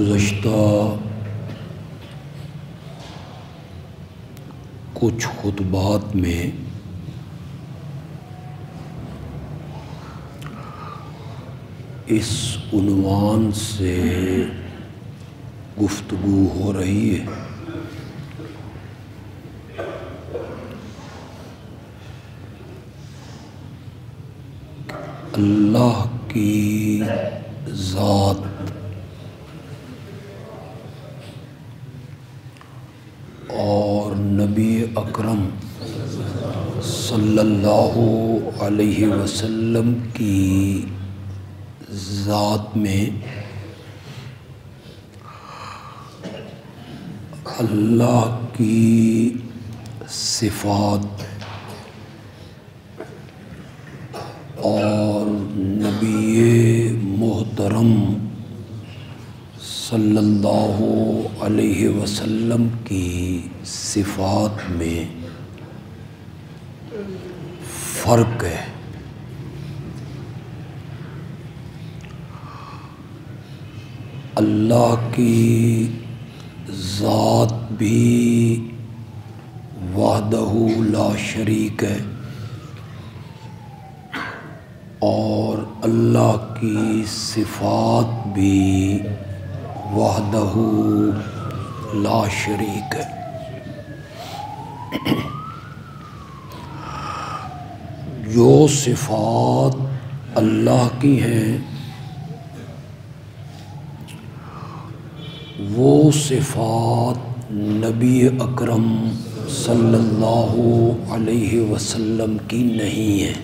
گزشتہ کچھ خطبات میں اس عنوان سے گفتگو ہو رہی ہے اللہ کی ذات اور نبی اکرم صلی اللہ علیہ وسلم کی ذات میں اللہ کی صفات اور نبی محترم صلی اللہ علیہ وسلم کی صفات میں فرق ہے۔ اللہ کی ذات بھی وحدہ لا شریک ہے اور اللہ کی صفات بھی وحدہ لا شریک ہے۔ جو صفات اللہ کی ہیں وہ صفات نبی اکرم صلی اللہ علیہ وسلم کی نہیں ہیں۔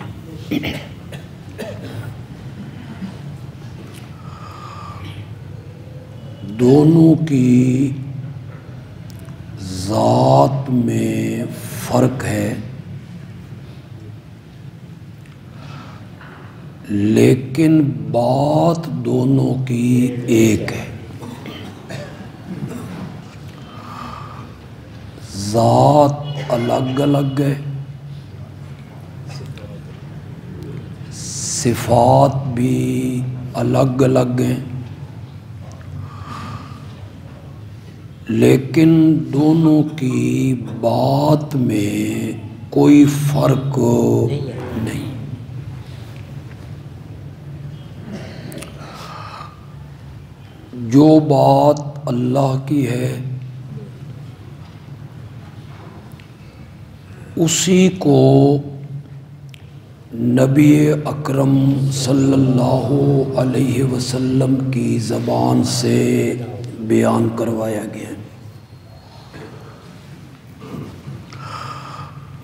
دونوں کی ذات میں فرق ہے لیکن بات دونوں کی ایک ہے۔ ذات الگ الگ ہے، صفات بھی الگ الگ ہیں، لیکن دونوں کی بات میں کوئی فرق نہیں۔ جو بات اللہ کی ہے اسی کو نبی اکرم صلی اللہ علیہ وسلم کی زبان سے بیان کروایا گیا۔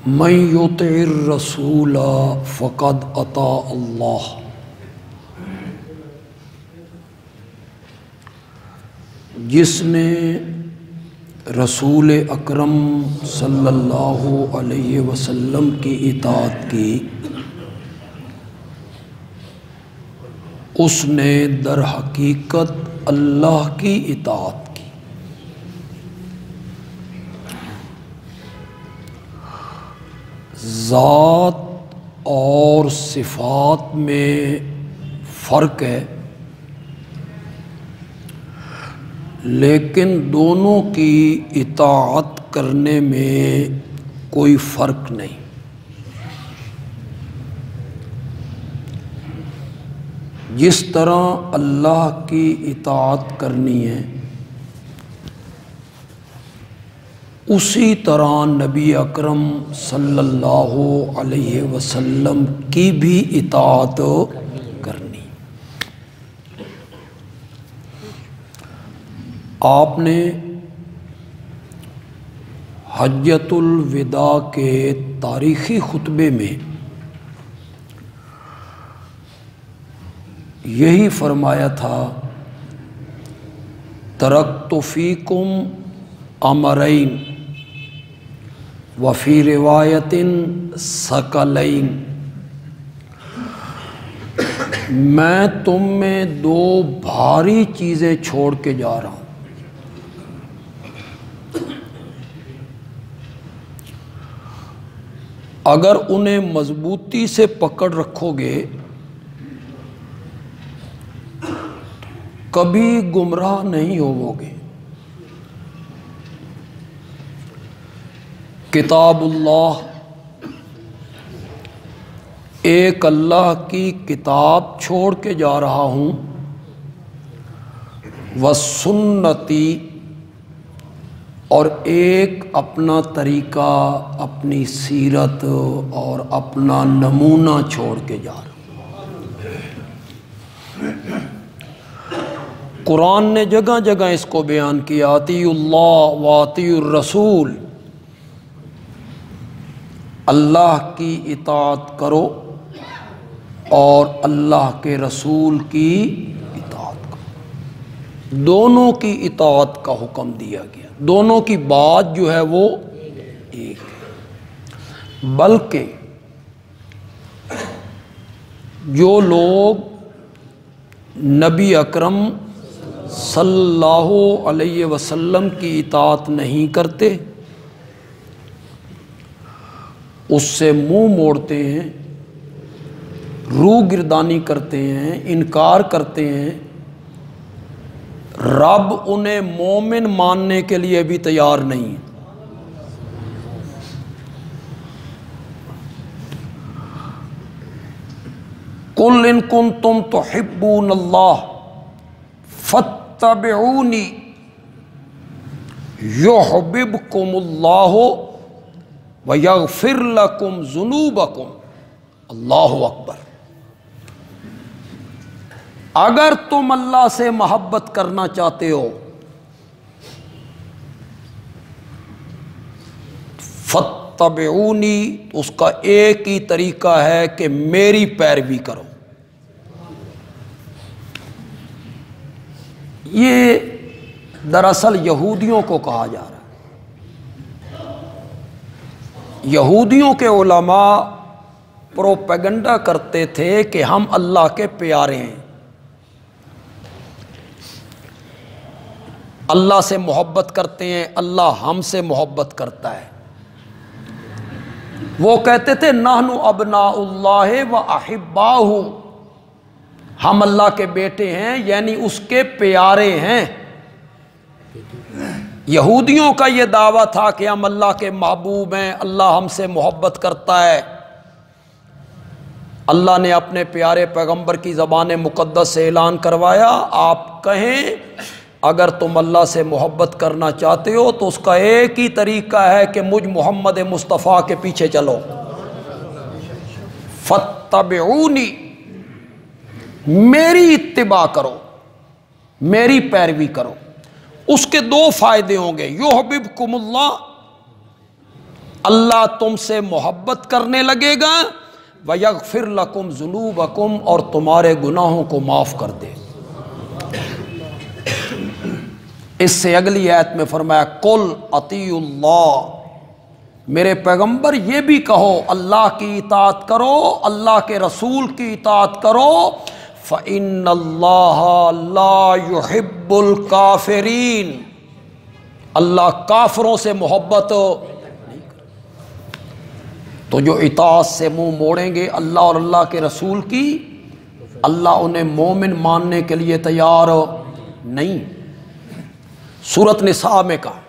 من یطع الرسول فقد اطاع اللہ، جس نے رسول اکرم صلی اللہ علیہ وسلم کی اطاعت کی اس نے در حقیقت اللہ کی اطاعت کی۔ ذات اور صفات میں فرق ہے لیکن دونوں کی اطاعت کرنے میں کوئی فرق نہیں۔ جس طرح اللہ کی اطاعت کرنی ہے اسی طرح نبی اکرم صلی اللہ علیہ وسلم کی بھی اطاعت کرنی۔ آپ نے حجۃ الوداع کے تاریخی خطبے میں یہی فرمایا تھا، ترکت فیکم امرین وفی روایت ثقلین، میں تم میں دو بھاری چیزیں چھوڑ کے جا رہا ہوں۔ اگر انہیں مضبوطی سے پکڑ رکھو گے کبھی گمراہ نہیں ہوو گے۔ کتاب اللہ، ایک اللہ کی کتاب چھوڑ کے جا رہا ہوں، وسنتی، اور ایک اپنا طریقہ، اپنی سیرت اور اپنا نمونہ چھوڑ کے جا رہا ہوں۔ قرآن نے جگہ جگہ اس کو بیان کیا، اطیعوا اللہ و اطیعوا الرسول، اللہ کی اطاعت کرو اور اللہ کے رسول کی اطاعت کرو۔ دونوں کی اطاعت کا حکم دیا گیا، دونوں کی بات جو ہے وہ ایک ہے۔ بلکہ جو لوگ نبی اکرم صلی اللہ علیہ وسلم کی اطاعت نہیں کرتے، اس سے منہ موڑتے ہیں، روح گردانی کرتے ہیں، انکار کرتے ہیں، رب انہیں مومن ماننے کے لیے بھی تیار نہیں۔ قُلْ إِن كُنتُمْ تُحِبُّونَ اللَّهَ فَاتَّبِعُونِي يُحْبِبْكُمُ اللَّهُ وَيَغْفِرْ لَكُمْ ذُنُوبَكُمْ۔ اللہ اکبر۔ اگر تم اللہ سے محبت کرنا چاہتے ہو، فَاتَّبِعُونِي، اس کا ایک ہی طریقہ ہے کہ میری پیروی کرو۔ یہ دراصل یہودیوں کو کہا جا رہا ہے۔ یہودیوں کے علماء پروپیگنڈا کرتے تھے کہ ہم اللہ کے پیارے ہیں، اللہ سے محبت کرتے ہیں، اللہ ہم سے محبت کرتا ہے۔ وہ کہتے تھے نحن ابناء اللہ و احباہ، ہم اللہ کے بیٹے ہیں، یعنی اس کے پیارے ہیں۔ یہودیوں کا یہ دعویٰ تھا کہ ہم اللہ کے محبوب ہیں، اللہ ہم سے محبت کرتا ہے۔ اللہ نے اپنے پیارے پیغمبر کی زبان مقدس سے اعلان کروایا، آپ کہیں اگر تم اللہ سے محبت کرنا چاہتے ہو تو اس کا ایک ہی طریقہ ہے کہ مجھ محمد مصطفیٰ کے پیچھے چلو، فاتبعونی، میری اتباع کرو، میری پیروی کرو۔ اس کے دو فائدے ہوں گے، یحببکم اللہ، اللہ تم سے محبت کرنے لگے گا، ویغفر لکم ذنوبکم، اور تمہارے گناہوں کو معاف کر دے۔ اس سے اگلی آیت میں فرمایا قل اطیعوا اللہ، میرے پیغمبر یہ بھی کہو اللہ کی اطاعت کرو، اللہ کے رسول کی اطاعت کرو، فإن اللہ لا يحب الکافرین، اللہ کافروں سے محبت نہیں کرتا۔ تو جو اطاعت سے منہ موڑیں گے اللہ اور اللہ کے رسول کی، اللہ انہیں مومن ماننے کے لیے تیار نہیں۔ سورۃ نساء میں کہا،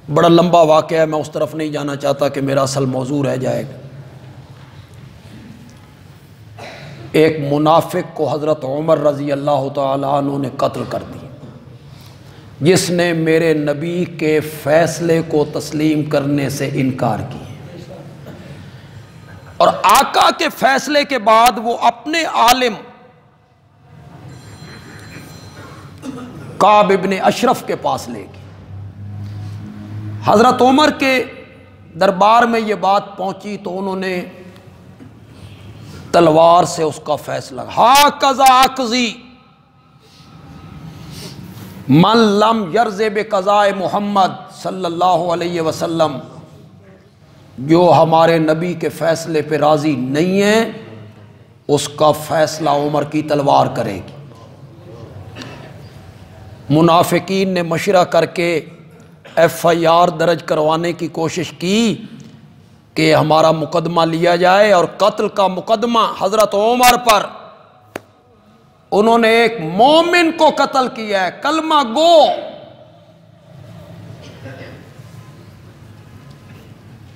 بڑا لمبا واقعہ ہے، میں اس طرف نہیں جانا چاہتا کہ میرا اصل موضوع رہ جائے گا۔ ایک منافق کو حضرت عمر رضی اللہ تعالیٰ عنہ نے قتل کر دی، جس نے میرے نبی کے فیصلے کو تسلیم کرنے سے انکار کیا، اور آقا کے فیصلے کے بعد وہ اپنے عالم کعب ابن اشرف کے پاس لے گئی۔ حضرت عمر کے دربار میں یہ بات پہنچی تو انہوں نے تلوار سے اس کا فیصلہ، ہاکذا اقضی من لم یرض بقضاء محمد صلی اللہ علیہ وسلم، جو ہمارے نبی کے فیصلے پہ راضی نہیں ہے اس کا فیصلہ عمر کی تلوار کرے گی۔ منافقین نے مشورہ کر کے ایف آئی آر درج کروانے کی کوشش کی کہ ہمارا مقدمہ لیا جائے اور قتل کا مقدمہ حضرت عمر پر انہوں نے ایک مومن کو قتل کیا ہے، کلمہ گو۔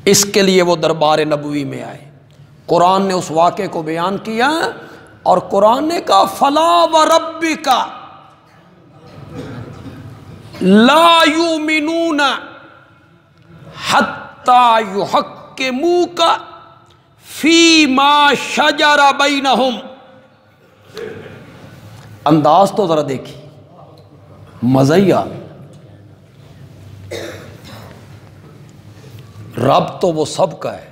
اس کے لیے وہ دربار نبوی میں آئے، قرآن نے اس واقعے کو بیان کیا، اور قرآن نے کہا فلا وربک لا یؤمنون حتی یحکموک فیما شجر بینہم۔ انداز تو ذرا دیکھی، مزہ ہی آ گیا۔ رب تو وہ سب کا ہے،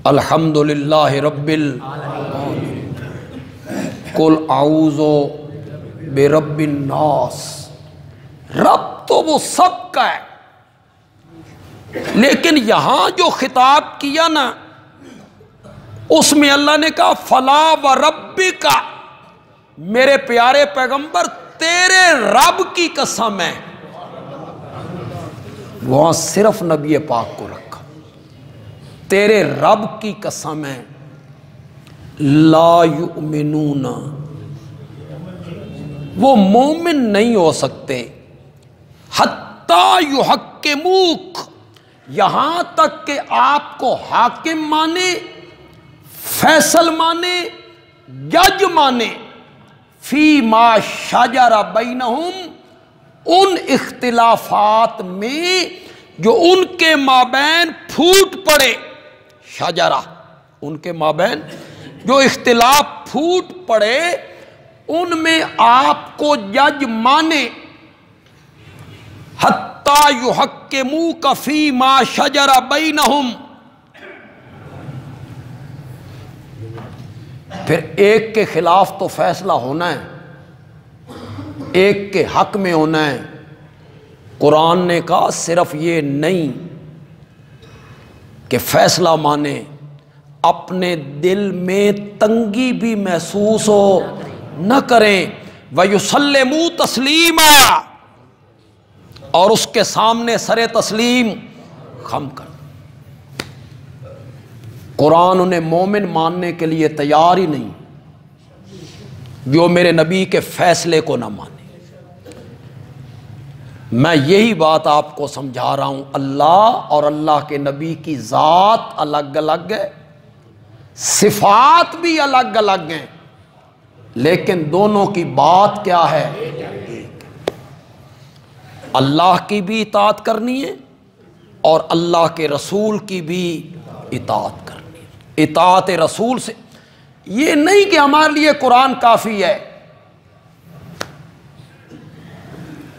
الحمدللہ رب العالمین، قل اعوذ برب الناس، رب تو وہ سب کا ہے، لیکن یہاں جو خطاب کیا نا اس میں اللہ نے کہا فلا وربک، میرے پیارے پیغمبر تیرے رب کی قسم ہے، وہاں صرف نبی پاک کو رکھا، تیرے رب کی قسم ہے، لا یؤمنون، وہ مومن نہیں ہو سکتے، حتی یحکموک، یہاں تک کہ آپ کو حاکم مانے، فیصل مانے، جج مانے، فی ما شجر بینہم، ان اختلافات میں جو ان کے مابین پھوٹ پڑے، شجرہ، ان کے مابین جو اختلاف پھوٹ پڑے ان میں آپ کو جج مانے، حتی یحکموک فی ما شجر بینہم۔ پھر ایک کے خلاف تو فیصلہ ہونا ہے، ایک کے حق میں ہونا ہے۔ قرآن نے کہا صرف یہ نہیں کہ فیصلہ مانے، اپنے دل میں تنگی بھی محسوس ہو نہ کریں، وَيُسَلِّمُوا تَسْلِيمًا، اور اس کے سامنے سر تسلیم خم کر۔ قرآن انہیں مومن ماننے کے لیے تیار ہی نہیں جو میرے نبی کے فیصلے کو نہ مانے۔ میں یہی بات آپ کو سمجھا رہا ہوں، اللہ اور اللہ کے نبی کی ذات الگ الگ ہے، صفات بھی الگ الگ ہیں، لیکن دونوں کی بات کیا ہے؟ اللہ کی بھی اطاعت کرنی ہے اور اللہ کے رسول کی بھی اطاعت کرنی ہے۔ اطاعت رسول سے یہ نہیں کہ ہمارے لیے قرآن کافی ہے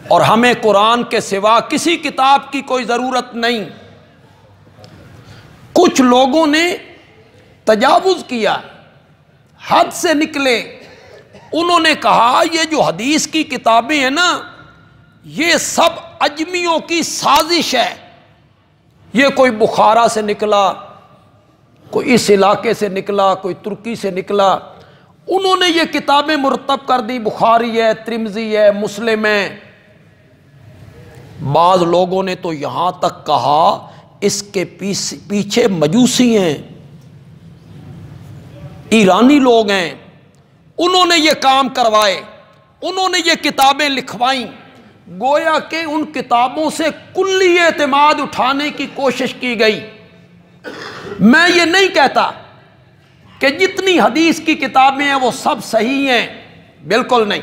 اور ہمیں قرآن کے سوا کسی کتاب کی کوئی ضرورت نہیں۔ کچھ لوگوں نے تجاوز کیا، حد سے نکلے، انہوں نے کہا یہ جو حدیث کی کتابیں ہیں نا یہ سب اجمیوں کی سازش ہے، یہ کوئی بخارا سے نکلا، کوئی اس علاقے سے نکلا، کوئی ترکی سے نکلا، انہوں نے یہ کتابیں مرتب کر دی، بخاری ہے، ترمذی ہے، مسلم ہے۔ بعض لوگوں نے تو یہاں تک کہا اس کے پیچھے مجوسی ہیں، ایرانی لوگ ہیں، انہوں نے یہ کام کروائے، انہوں نے یہ کتابیں لکھوائیں، گویا کہ ان کتابوں سے کلی اعتماد اٹھانے کی کوشش کی گئی۔ میں یہ نہیں کہتا کہ جتنی حدیث کی کتابیں ہیں وہ سب صحیح ہیں، بالکل نہیں۔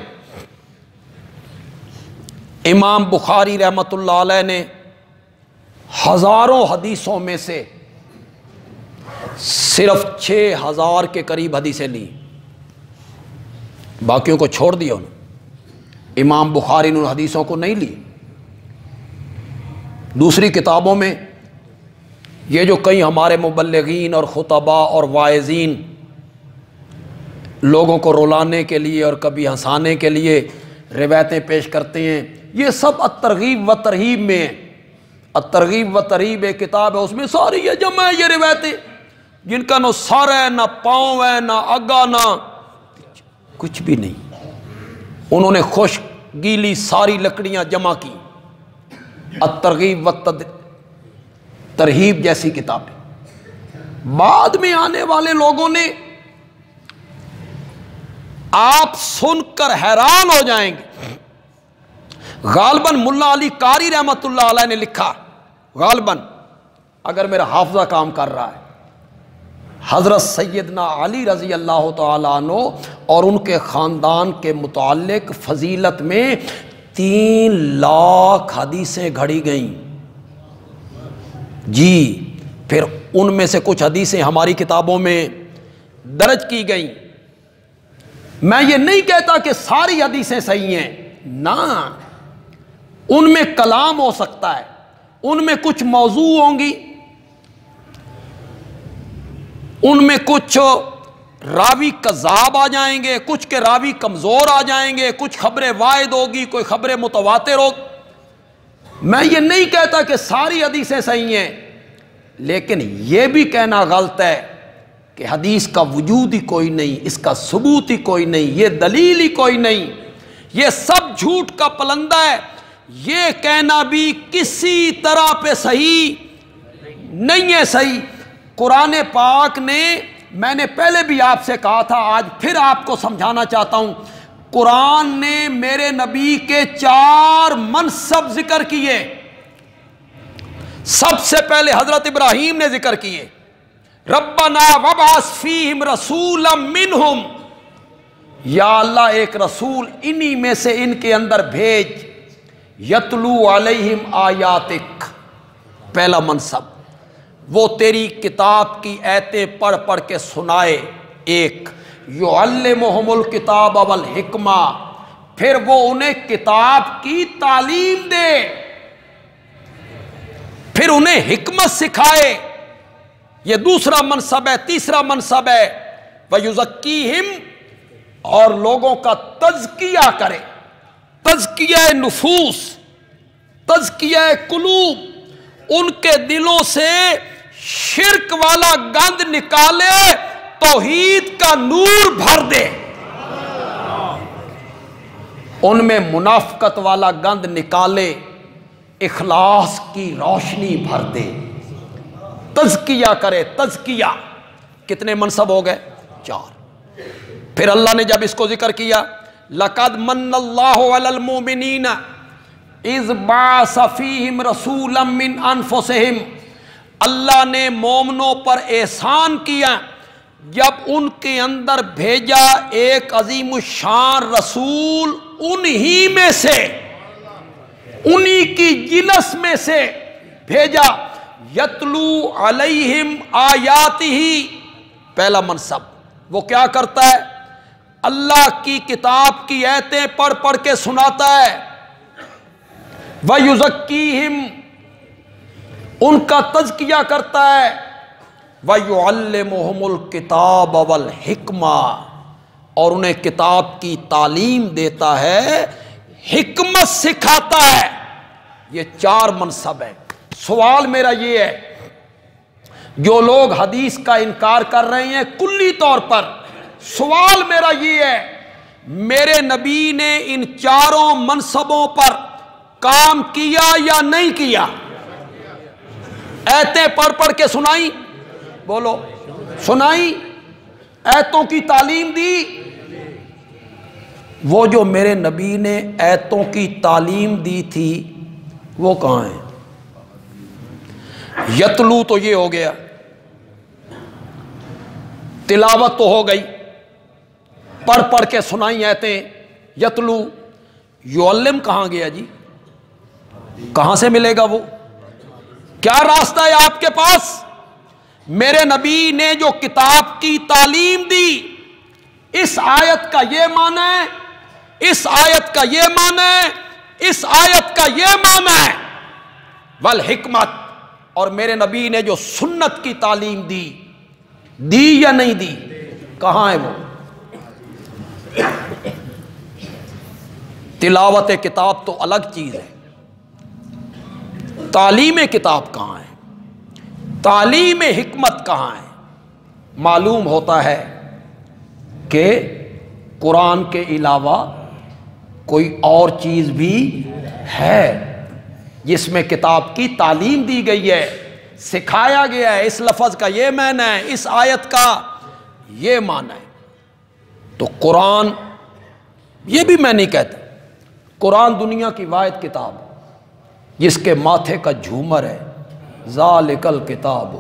امام بخاری رحمۃ اللہ علیہ نے ہزاروں حدیثوں میں سے صرف 6000 کے قریب حدیثیں لی، باقیوں کو چھوڑ دیا انہوں نے۔ امام بخاری نے ان حدیثوں کو نہیں لی۔ دوسری کتابوں میں یہ جو کئی ہمارے مبلغین اور خطباء اور واعظین لوگوں کو رلانے کے لیے اور کبھی ہنسانے کے لیے روایتیں پیش کرتے ہیں، یہ سب الترغیب و ترہیب میں ہیں۔ الترغیب و ترہیب ایک کتاب ہے، اس میں ساری یہ جمع ہے یہ روایتیں جن کا نہ سر ہے، نہ پاؤں ہے، نہ آگا، نہ کچھ بھی نہیں۔ انہوں نے خشک گیلی ساری لکڑیاں جمع کی، الترغیب و ترہیب جیسی کتابیں۔ بعد میں آنے والے لوگوں نے آپ سن کر حیران ہو جائیں گے۔ غالباً ملا علی قاری رحمت اللہ علیہ نے لکھا، غالباً اگر میرا حافظہ کام کر رہا ہے، حضرت سیدنا علی رضی اللہ تعالیٰ عنہ اور ان کے خاندان کے متعلق فضیلت میں 3 لاکھ حدیثیں گھڑی گئیں جی۔ پھر ان میں سے کچھ حدیثیں ہماری کتابوں میں درج کی گئیں۔ میں یہ نہیں کہتا کہ ساری حدیثیں صحیح ہیں، نہ، ان میں کلام ہو سکتا ہے، ان میں کچھ موضوع ہوں گی، ان میں کچھ راوی کذاب آ جائیں گے، کچھ کے راوی کمزور آ جائیں گے، کچھ خبریں واحد ہوگی، کوئی خبریں متواتر ہو۔ میں یہ نہیں کہتا کہ ساری حدیثیں صحیح ہیں، لیکن یہ بھی کہنا غلط ہے کہ حدیث کا وجود ہی کوئی نہیں، اس کا ثبوت ہی کوئی نہیں، یہ دلیل ہی کوئی نہیں، یہ سب جھوٹ کا پلندہ ہے۔ یہ کہنا بھی کسی طرح پہ صحیح نہیں ہے۔ صحیح قرآن پاک نے، میں نے پہلے بھی آپ سے کہا تھا، آج پھر آپ کو سمجھانا چاہتا ہوں، قرآن نے میرے نبی کے 4 منصب ذکر کیے۔ سب سے پہلے حضرت ابراہیم نے ذکر کیے، ربنا وابعث فیہم رسولا منہم، یا اللہ ایک رسول انہی میں سے ان کے اندر بھیج، یتلو علیہم آیاتک، پہلا منصب، وہ تیری کتاب کی آیتیں پڑھ پڑھ کے سنائے۔ ایک، یعلمہم الکتاب والحکمہ، پھر وہ انہیں کتاب کی تعلیم دے، پھر انہیں حکمت سکھائے، یہ دوسرا منصب ہے۔ تیسرا منصب ہے وَيُزَكِّيهِمْ، اور لوگوں کا تزکیہ کرے، تزکیہ نفوس، تزکیہ قلوب، ان کے دلوں سے شرک والا گند نکالے، توحید کا نور بھر دے، ان میں منافقت والا گند نکالے، اخلاص کی روشنی بھر دے، تزکیہ کرے۔ تزکیہ کتنے منصب ہو گئے؟ 4۔ پھر اللہ نے جب اس کو ذکر کیا، لَقَدْ مَنَّ اللَّهُ عَلَى الْمُؤْمِنِينَ اِذْ بَعَثَ فِيهِمْ رَسُولًا مِّنْ أَنفُسِهِمْ، اللہ نے مومنوں پر احسان کیا جب ان کے اندر بھیجا ایک عظیم الشان رسول انہی میں سے، انہی کی جنس میں سے بھیجا، یتلو علیہم آیاتہ، پہلا منصب، وہ کیا کرتا ہے؟ اللہ کی کتاب کی آیتیں پڑھ پڑھ کے سناتا ہے، وَيُزَكِّيهِمْ، ان کا تزکیہ کرتا ہے، وَيُعَلِّمُهُمُ الْكِتَابَ وَالْحِکْمَةَ، اور انہیں کتاب کی تعلیم دیتا ہے، حکمت سکھاتا ہے۔ یہ 4 منصب ہے۔ سوال میرا یہ ہے، جو لوگ حدیث کا انکار کر رہے ہیں کلی طور پر، سوال میرا یہ ہے، میرے نبی نے ان 4 منصبوں پر کام کیا یا نہیں کیا؟ ایتیں پڑھ پڑھ کے سنائی، بولو سنائی، ایتوں کی تعلیم دی؟ وہ جو میرے نبی نے ایتوں کی تعلیم دی تھی وہ کہاں ہیں؟ یتلو تو یہ ہو گیا، تلاوت تو ہو گئی، پڑھ پڑھ کے سنائی ایتیں، یتلو۔ یعلم کہاں گیا جی؟ کہاں سے ملے گا وہ؟ کیا راستہ ہے آپ کے پاس؟ میرے نبی نے جو کتاب کی تعلیم دی، اس آیت کا یہ معنی ہے، اس آیت کا یہ معنی ہے، اس آیت کا یہ معنی ہے، والحکمت، اور میرے نبی نے جو سنت کی تعلیم دی، دی یا نہیں دی؟ کہاں ہے وہ؟ تلاوت کتاب تو الگ چیز ہے، تعلیم کتاب کہاں ہے؟ تعلیم حکمت کہاں ہے؟ معلوم ہوتا ہے کہ قرآن کے علاوہ کوئی اور چیز بھی ہے جس میں کتاب کی تعلیم دی گئی ہے، سکھایا گیا ہے، اس لفظ کا یہ معنی ہے، اس آیت کا یہ معنی ہے۔ تو قرآن، یہ بھی میں نہیں کہتا، قرآن دنیا کی واحد کتاب جس کے ماتھے کا جھومر ہے ذالک الکتاب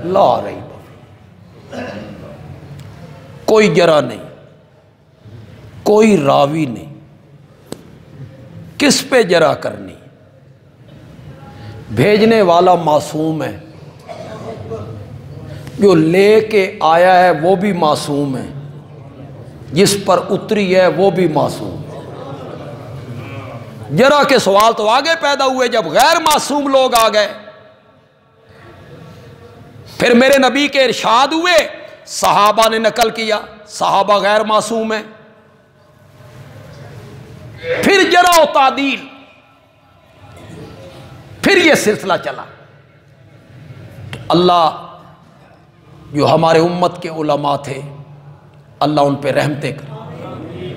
لا ریب، کوئی جرا نہیں، کوئی راوی نہیں، کس پہ جرا کرنی، بھیجنے والا معصوم ہے، جو لے کے آیا ہے وہ بھی معصوم ہے، جس پر اتری ہے وہ بھی معصوم ہے۔ جرا کے سوال تو آگے پیدا ہوئے جب غیر معصوم لوگ آ گئے، پھر میرے نبی کے ارشاد ہوئے، صحابہ نے نقل کیا، صحابہ غیر معصوم ہیں، پھر جرا و تعدیل، پھر یہ سلسلہ چلا۔ تو اللہ جو ہمارے امت کے علماء تھے، اللہ ان پہ رحمتیں کرے،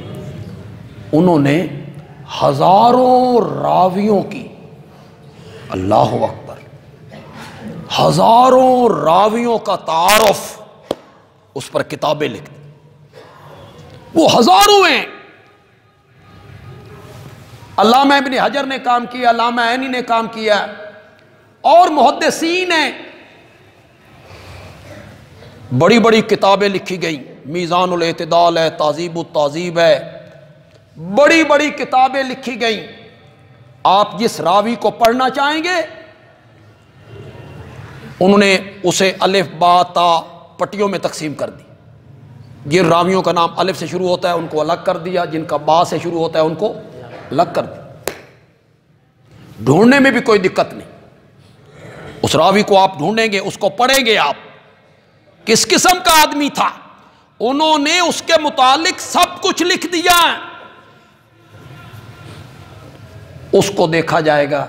انہوں نے ہزاروں راویوں کی، اللہ اکبر، ہزاروں راویوں کا تعارف اس پر کتابیں لکھ دی، وہ ہزاروں ہیں۔ علامہ ابن حجر نے کام کیا، علامہ عینی نے کام کیا، اور محدثین ہیں، بڑی بڑی کتابیں لکھی گئیں، میزان الاعتدال ہے، تہذیب التہذیب ہے، بڑی بڑی کتابیں لکھی گئیں۔ آپ جس راوی کو پڑھنا چاہیں گے انہوں نے اسے الف با تا پٹیوں میں تقسیم کر دی، جن راویوں کا نام الف سے شروع ہوتا ہے ان کو الگ کر دیا، جن کا با سے شروع ہوتا ہے ان کو الگ کر دیا۔ ڈھونڈنے میں بھی کوئی دقت نہیں، اس راوی کو آپ ڈھونڈیں گے، اس کو پڑھیں گے آپ، کس قسم کا آدمی تھا، انہوں نے اس کے متعلق سب کچھ لکھ دیا، اس کو دیکھا جائے گا،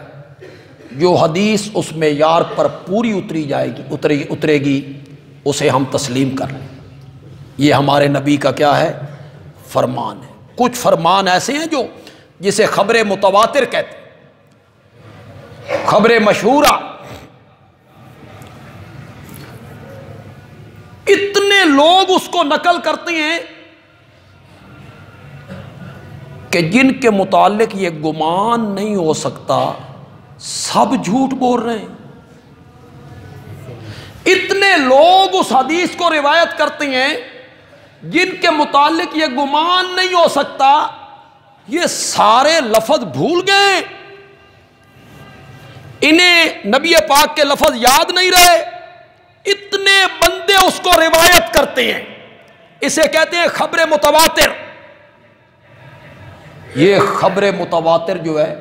جو حدیث اس معیار پر پوری اتری جائے گی، اترے گی، اسے ہم تسلیم کر لیں۔ یہ ہمارے نبی کا کیا ہے؟ فرمان ہے۔ کچھ فرمان ایسے ہیں جو جسے خبر متواتر کہتے ہیں، خبر مشہورہ، اتنے لوگ اس کو نقل کرتے ہیں کہ جن کے متعلق یہ گمان نہیں ہو سکتا، سب جھوٹ بول رہے ہیں۔ اتنے لوگ اس حدیث کو روایت کرتے ہیں جن کے متعلق یہ گمان نہیں ہو سکتا، یہ سارے لفظ بھول گئے، انہیں نبی پاک کے لفظ یاد نہیں رہے، اتنے بندے اس کو روایت کرتے ہیں، اسے کہتے ہیں خبر متواتر۔ یہ خبر متواتر جو ہے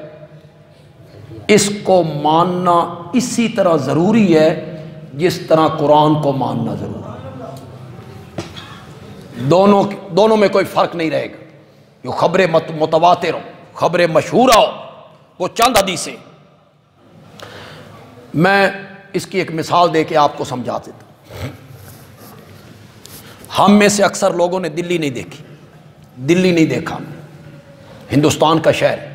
اس کو ماننا اسی طرح ضروری ہے جس طرح قرآن کو ماننا ضروری ہے، دونوں میں کوئی فرق نہیں رہے گا۔ جو خبر متواتر ہو، خبر مشہورہ ہو، وہ چند حدیثیں، میں اس کی ایک مثال دے کے آپ کو سمجھا دیتا ہوں۔ ہم میں سے اکثر لوگوں نے دلی نہیں دیکھی، دلی نہیں دیکھا، ہندوستان کا شہر ہے،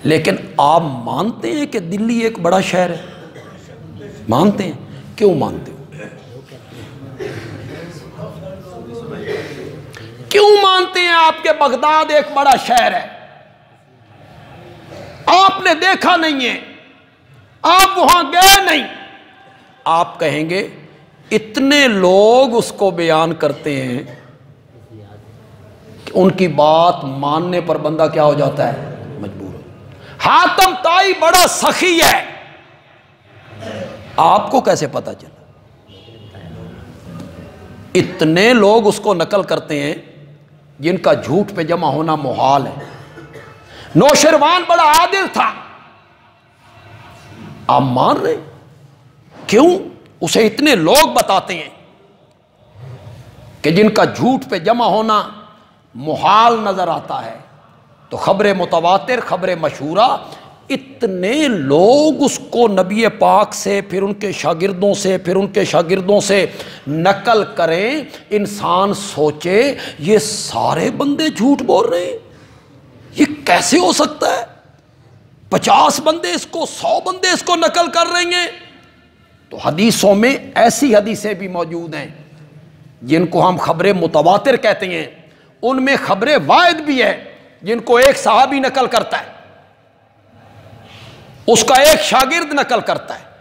لیکن آپ مانتے ہیں کہ دلی ایک بڑا شہر ہے؟ مانتے ہیں؟ کیوں مانتے ہو؟ کیوں مانتے ہیں آپ کہ بغداد ایک بڑا شہر ہے؟ آپ نے دیکھا نہیں ہے، آپ وہاں گئے نہیں، آپ کہیں گے اتنے لوگ اس کو بیان کرتے ہیں کہ ان کی بات ماننے پر بندہ کیا ہو جاتا ہے؟ مجبور ہو۔ حاتم طائی بڑا سخی ہے، آپ کو کیسے پتا چلا؟ اتنے لوگ اس کو نقل کرتے ہیں جن کا جھوٹ پہ جمع ہونا محال ہے۔ نوشروان بڑا عادل تھا، آپ مان رہے؟ کیوں؟ اسے اتنے لوگ بتاتے ہیں کہ جن کا جھوٹ پہ جمع ہونا محال نظر آتا ہے۔ تو خبر متواتر، خبر مشہورہ، اتنے لوگ اس کو نبی پاک سے، پھر ان کے شاگردوں سے، پھر ان کے شاگردوں سے نقل کریں، انسان سوچے یہ سارے بندے جھوٹ بول رہے ہیں، یہ کیسے ہو سکتا ہے؟ 50 بندے اس کو، 100 بندے اس کو نقل کر رہے ہیں۔ تو حدیثوں میں ایسی حدیثیں بھی موجود ہیں جن کو ہم خبر متواتر کہتے ہیں، ان میں خبر واحد بھی ہے جن کو ایک صحابی نقل کرتا ہے، اس کا ایک شاگرد نقل کرتا ہے۔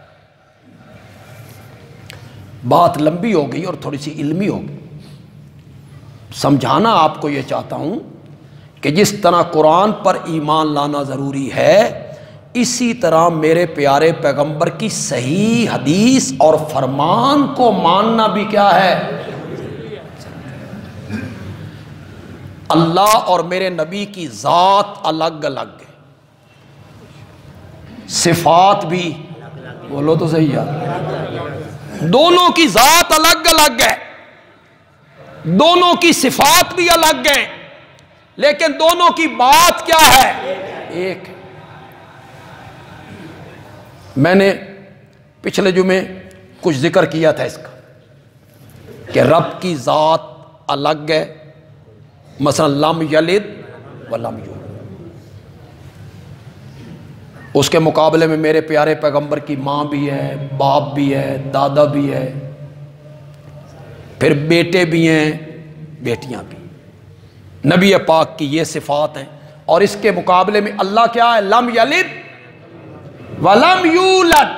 بات لمبی ہو گئی اور تھوڑی سی علمی ہو گئی۔ سمجھانا آپ کو یہ چاہتا ہوں کہ جس طرح قرآن پر ایمان لانا ضروری ہے، اسی طرح میرے پیارے پیغمبر کی صحیح حدیث اور فرمان کو ماننا بھی کیا ہے؟ اللہ اور میرے نبی کی ذات الگ الگ ہے، صفات بھی، بولو تو صحیح ہے، دونوں کی ذات الگ الگ ہے، دونوں کی صفات بھی الگ ہیں، لیکن دونوں کی بات کیا ہے؟ ایک ہے۔ میں نے پچھلے جمعے کچھ ذکر کیا تھا اس کا کہ رب کی ذات الگ ہے، مثلا لم یلد ولم یولد، اس کے مقابلے میں میرے پیارے پیغمبر کی ماں بھی ہے، باپ بھی ہے، دادا بھی ہے، پھر بیٹے بھی ہیں، بیٹیاں بھی۔ نبی پاک کی یہ صفات ہیں، اور اس کے مقابلے میں اللہ کیا ہے؟ لم یلد ولم یولد۔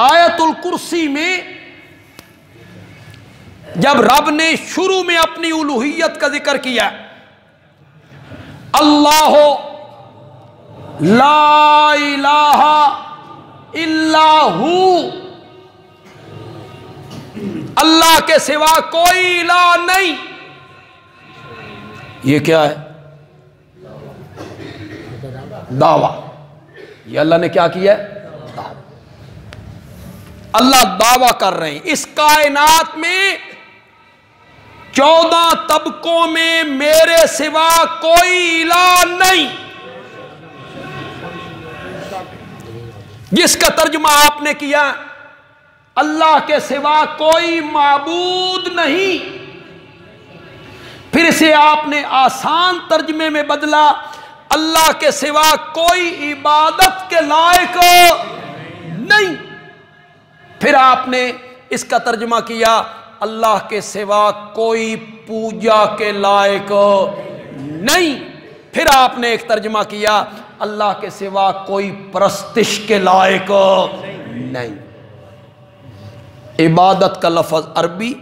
آیت الکرسی میں جب رب نے شروع میں اپنی الوہیت کا ذکر کیا، اللہ لا الہ الا ہو، اللہ کے سوا کوئی الہ نہیں، یہ کیا ہے؟ دعویٰ۔ یہ اللہ نے کیا کیا ہے؟ دعویٰ۔ اللہ دعویٰ کر رہے ہیں اس کائنات میں 14 طبقوں میں میرے سوا کوئی الہ نہیں، جس کا ترجمہ آپ نے کیا اللہ کے سوا کوئی معبود نہیں، پھر اسے آپ نے آسان ترجمے میں بدلا، اللہ کے سوا کوئی عبادت کے لائق نہیں، پھر آپ نے اس کا ترجمہ کیا اللہ کے سوا کوئی پوجا کے لائق نہیں، پھر آپ نے ایک ترجمہ کیا اللہ کے سوا کوئی پرستش کے لائق نہیں۔ عبادت کا لفظ عربی،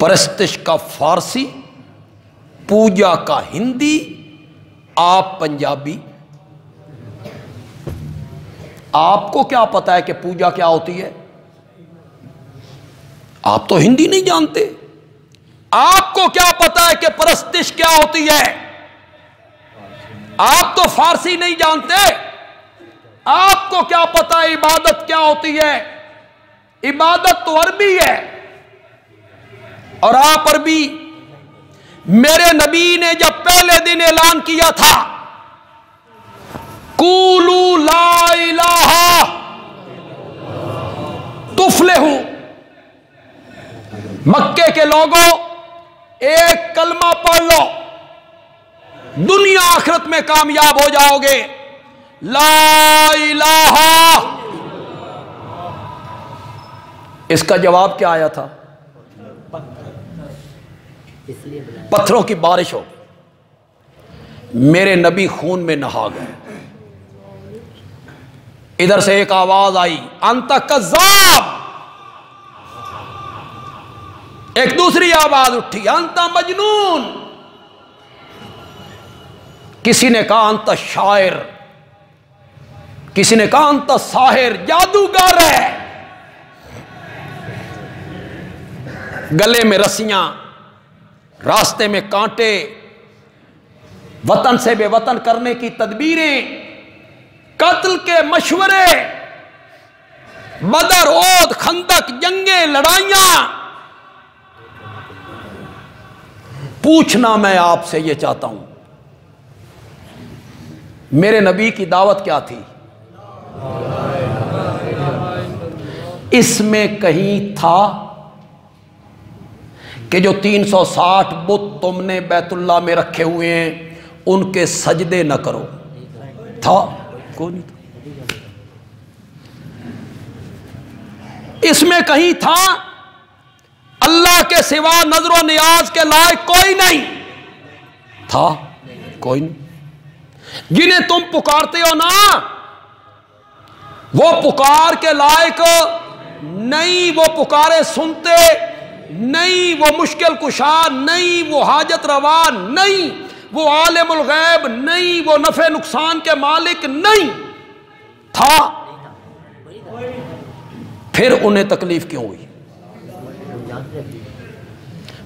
پرستش کا فارسی، پوجا کا ہندی، آپ پنجابی۔ آپ کو کیا پتا ہے کہ پوجا کیا ہوتی ہے؟ آپ تو ہندی نہیں جانتے۔ آپ کو کیا پتا ہے کہ پرستش کیا ہوتی ہے؟ آپ تو فارسی نہیں جانتے۔ آپ کو کیا پتا ہے عبادت کیا ہوتی ہے؟ عبادت تو عربی ہے، اور آپ عربی۔ میرے نبی نے جب پہلے دن اعلان کیا تھا قولوا لا الہ تفلحوا، مکے کے لوگوں ایک کلمہ پڑھ لو، دنیا آخرت میں کامیاب ہو جاؤ گے، لا الہ۔ اس کا جواب کیا آیا تھا؟ پتھروں کی بارش ہو، میرے نبی خون میں نہا گئے۔ ادھر سے ایک آواز آئی انت کذاب، ایک دوسری آواز اٹھی انت مجنون، کسی نے کہا انت شاعر، کسی نے کہا انت ساحر، جادوگر ہے۔ گلے میں رسیاں، راستے میں کانٹے، وطن سے بے وطن کرنے کی تدبیریں، قتل کے مشورے، بدر، احد، خندق، جنگیں، لڑائیاں۔ پوچھنا میں آپ سے یہ چاہتا ہوں، میرے نبی کی دعوت کیا تھی؟ اس میں کہیں تھا کہ جو 360 بت تم نے بیت اللہ میں رکھے ہوئے ہیں ان کے سجدے نہ کرو؟ تھا؟ کوئی نہیں تھا۔ اس میں کہیں تھا اللہ کے سوا نظر و نیاز کے لائق کوئی نہیں تھا، کوئی نہیں۔ جنہیں تم پکارتے ہو نا وہ پکار کے لائق نہیں، وہ پکارے سنتے نہیں، وہ مشکل کشا نہیں، وہ حاجت روا نہیں، وہ عالم الغیب نہیں، وہ نفع نقصان کے مالک نہیں تھا، پھر انہیں تکلیف کیوں ہوئی؟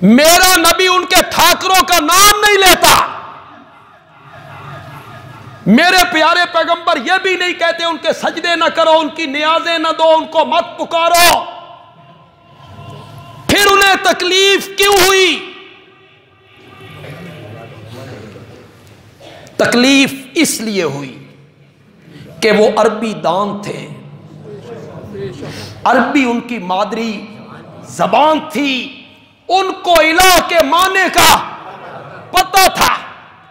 میرا نبی ان کے ٹھاکروں کا نام نہیں لیتا، میرے پیارے پیغمبر یہ بھی نہیں کہتے ان کے سجدے نہ کرو، ان کی نیازیں نہ دو، ان کو مت پکارو، پھر انہیں تکلیف کیوں ہوئی؟ تکلیف اس لیے ہوئی کہ وہ عربی دان تھے، عربی ان کی مادری زبان تھی، ان کو الہ کے معنی کا پتہ تھا،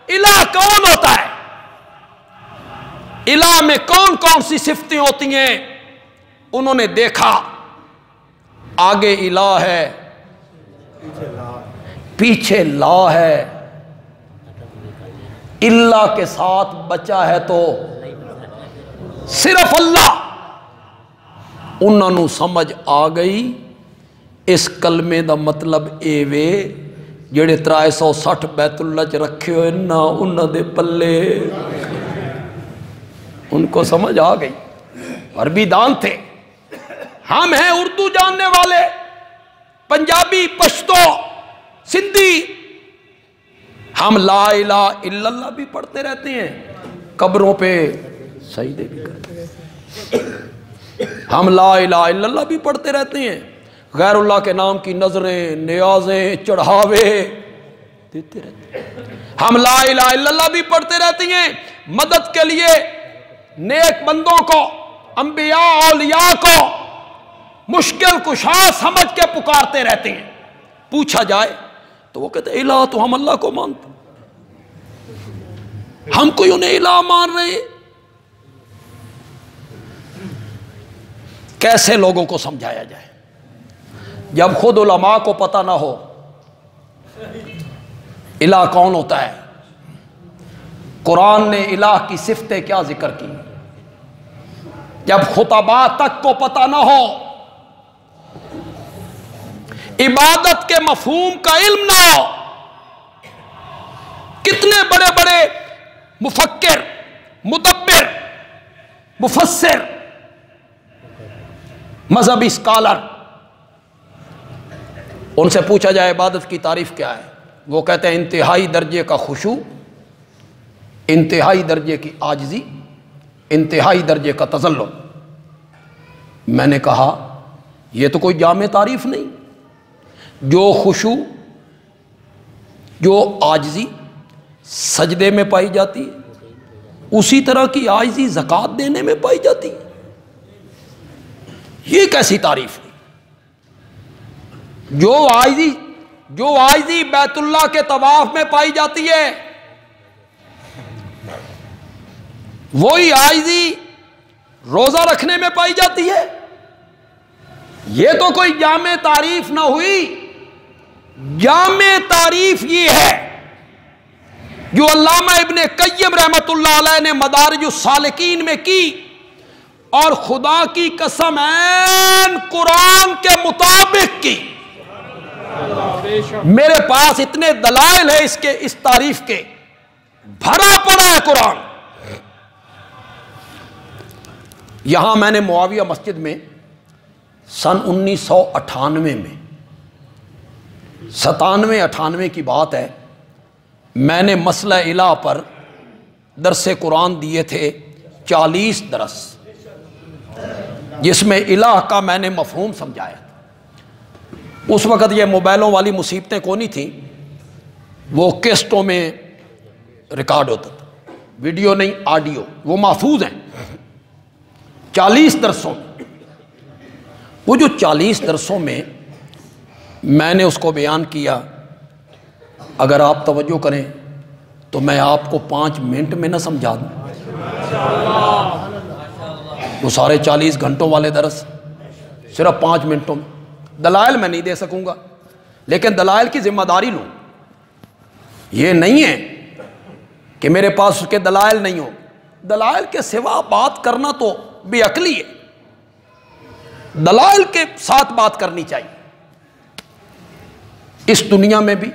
الہ کون ہوتا ہے، الہ میں کون کون سی صفتیں ہوتی ہیں، انہوں نے دیکھا آگے الہ ہے، پیچھے لا ہے، اللہ کے ساتھ بچا ہے تو صرف اللہ۔ انہوں نے سمجھ آ گئی اس کلمے دا مطلب اے وے جڑے 360 بیت اللہ چ رکھے ہوئے نا انہوں دے پلے، ان کو سمجھ آ گئی۔ عربی دان تھے، ہم ہیں اردو جاننے والے، پنجابی، پشتو، سندھی، ہم لا الہ الا اللہ بھی پڑھتے رہتے ہیں، قبروں پہ سجدے بھی کرتے ہیں، ہم لا الہ الا اللہ بھی پڑھتے رہتے ہیں، غیر اللہ کے نام کی نظریں، نیازیں، چڑھاوے دیتے رہتے ہیں، ہم لا الہ الا اللہ بھی پڑھتے رہتے ہیں، مدد کے لیے نیک بندوں کو، انبیاء اولیاء کو مشکل کشا سمجھ کے پکارتے رہتے ہیں۔ پوچھا جائے تو وہ کہتے ہیں الہ تو ہم اللہ کو مانتے، ہم کوئی انہیں الہ مان رہے ہیں۔ کیسے لوگوں کو سمجھایا جائے جب خود علماء کو پتہ نہ ہو الہ کون ہوتا ہے؟ قرآن نے الہ کی صفتیں کیا ذکر کی؟ جب خطباء تک کو پتہ نہ ہو، عبادت کے مفہوم کا علم نہ ہو، کتنے بڑے بڑے مفکر، مدبر، مفسر، مذہبی اسکالر، ان سے پوچھا جائے عبادت کی تعریف کیا ہے، وہ کہتے ہیں انتہائی درجے کا خشوع، انتہائی درجے کی عاجزی، انتہائی درجے کا تذلل۔ میں نے کہا یہ تو کوئی جامع تعریف نہیں، جو خشوع، جو عاجزی سجدے میں پائی جاتی ہے اسی طرح کی عاجزی زکوٰۃ دینے میں پائی جاتی ہے، یہ کیسی تعریف ہے؟ جو عاجزی بیت اللہ کے طواف میں پائی جاتی ہے وہی عاجزی روزہ رکھنے میں پائی جاتی ہے، یہ تو کوئی جامع تعریف نہ ہوئی۔ جامع تعریف یہ ہے جو علامہ ابن قیم رحمۃ اللہ علیہ نے مدارج السالکین میں کی، اور خدا کی قسم عین قرآن کے مطابق کی۔ میرے پاس اتنے دلائل ہیں اس تعریف کے، بھرا پڑا ہے قرآن۔ یہاں میں نے معاویہ مسجد میں سن 1998 میں 97-98 کی بات ہے، میں نے مسئلہ الہ پر درس قرآن دیے تھے 40 درس، جس میں الہ کا میں نے مفہوم سمجھایا۔ اس وقت یہ موبائلوں والی مصیبتیں کو نہیں تھیں، وہ کیسٹوں میں ریکارڈ ہوتا تھا، ویڈیو نہیں آڈیو، وہ محفوظ ہیں 40 درسوں میں۔ وہ جو 40 درسوں میں میں نے اس کو بیان کیا، اگر آپ توجہ کریں تو میں آپ کو 5 منٹ میں نہ سمجھا دوں، وہ سارے 40 گھنٹوں والے درس صرف 5 منٹوں میں، دلائل میں نہیں دے سکوں گا، لیکن دلائل کی ذمہ داری لوں. یہ نہیں ہے کہ میرے پاس اس کے دلائل نہیں ہو. دلائل کے سوا بات کرنا تو بے عقلی ہے. دلائل کے ساتھ بات کرنی چاہیے. اس دنیا میں بھی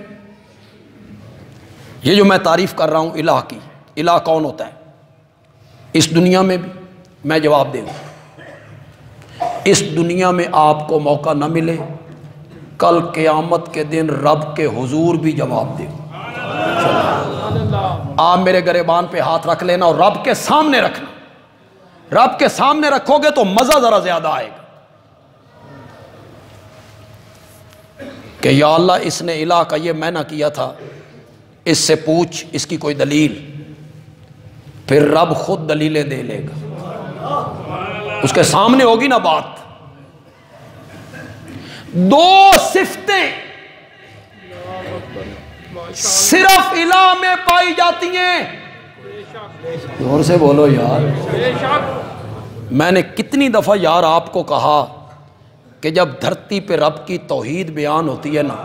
یہ جو میں تعریف کر رہا ہوں الہ کی، الہ کون ہوتا ہے، اس دنیا میں بھی میں جواب دے دوں. اس دنیا میں آپ کو موقع نہ ملے، کل قیامت کے دن رب کے حضور بھی جواب دے. آپ میرے گریبان پہ ہاتھ رکھ لینا اور رب کے سامنے رکھنا. رب کے سامنے رکھو گے تو مزہ ذرا زیادہ آئے گا کہ یا اللہ اس نے الہ کا یہ میں نہ کیا تھا، اس سے پوچھ اس کی کوئی دلیل. پھر رب خود دلیلیں دے لے گا، اس کے سامنے ہوگی نا بات. دو صفتیں صرف الہ میں پائی جاتی ہیں. زور سے بولو یار. میں نے کتنی دفعہ یار آپ کو کہا کہ جب دھرتی پہ رب کی توحید بیان ہوتی ہے نا،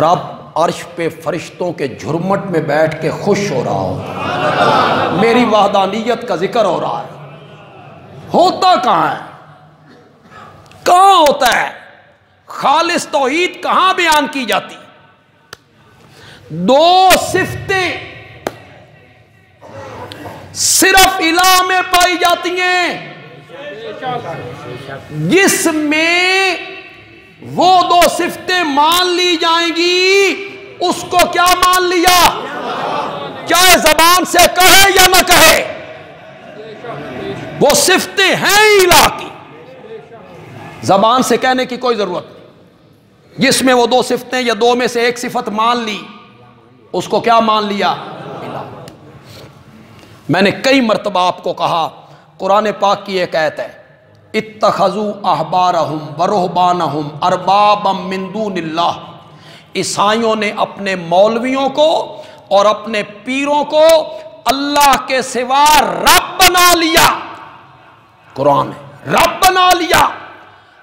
رب عرش پہ فرشتوں کے جھرمٹ میں بیٹھ کے خوش ہو رہا ہوتا، میری وحدانیت کا ذکر ہو رہا ہے. ہوتا کہاں ہے؟ کہاں ہوتا ہے؟ خالص توحید کہاں بیان کی جاتی؟ دو صفتیں صرف الہ میں پائی جاتی ہیں جس میں وہ دو صفتیں مان لی جائیں گی. اس کو کیا مان لیا؟ چاہے زبان سے کہے یا نہ کہے، وہ صفتیں ہیں الہ کی. زبان سے کہنے کی کوئی ضرورت نہیں. جس میں وہ دو صفتیں یا دو میں سے ایک صفت مان لی، اس کو کیا مان لیا؟ الہ. میں نے کئی مرتبہ آپ کو کہا، قرآن پاک کی ایک آیت ہے، اتخذوا احبارہم ورہبانہم اربابا من دون اللہ. عیسائیوں نے اپنے مولویوں کو اور اپنے پیروں کو اللہ کے سوا رب بنا لیا. قرآن ہے، رب بنا لیا.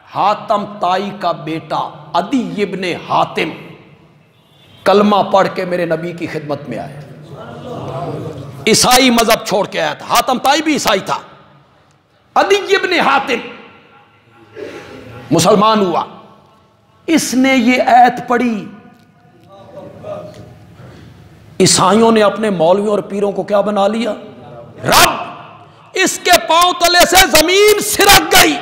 حاتم تائی کا بیٹا عدی ابن حاتم کلمہ پڑھ کے میرے نبی کی خدمت میں آیا. عیسائی مذہب چھوڑ کے آیا تھا. حاتم تائی بھی عیسائی تھا. عدی ابن حاتم مسلمان ہوا. اس نے یہ آیت پڑھی. عیسائیوں نے اپنے مولویوں اور پیروں کو کیا بنا لیا؟ رب. اس کے پاؤں تلے سے زمین سرک گئی.